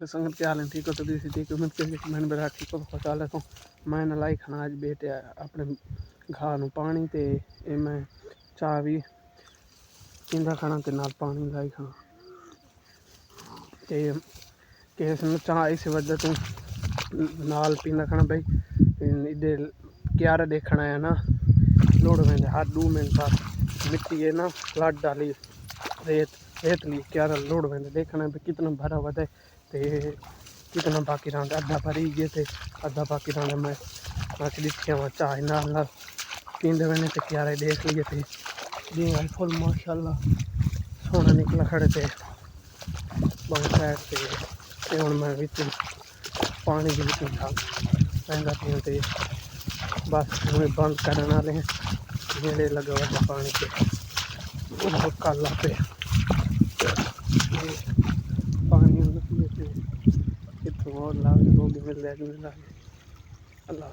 संगत क्या हाल है? ठीक हो तो देसी ठीक उम्मीद करके मैंने बड़ा ठीक हो खुशहाल है। मैं ना लाई खाना आज बेटे अपने घाह ਨੂੰ ਪਾਣੀ ਤੇ ਇਹ ਮੈਂ ਚਾਹ ਵੀ ਪੀਂਦਾ ਖਾਣਾ ਤੇ ਨਾਲ ਪਾਣੀ ਲਾਈ ਖਾਣਾ ਤੇ ਕਿਸ ਨੂੰ ਚਾਹ ਇਸ ਵਜ੍ਹਾ ਤੋਂ ਨਾਲ ਪੀਂਦਾ ਖਾਣਾ ਬਈ ਇਹਦੇ ਕਿਆਰਾ ਦੇਖਣਾ ਹੈ ਨਾ ਲੋੜ ਵੰਦੇ ਹਰ 2 ਮਿੰਟ ਬਾਅਦ मिट्टी है ना फ्लड डाली रेतली क्यारा लोड वंदे देखना है कितना भरा हुआ है ते कितना बाकी रहा अद्धा भरी गए थे अद्धा बाकी रहा मैं मछली चाय नाल पींदे मैंने तो क्यारे देख लिए थे जी फुल माशाल्लाह सोना निकला खड़े थे बहुत साइड से हुण मैं पानी भी पींदा महंगा पीते बस हमें बंद करने वाले हैं जेड़े लगे हुए पानी के कल पे पानी कितों और लाग मिल जाए अल्लाह।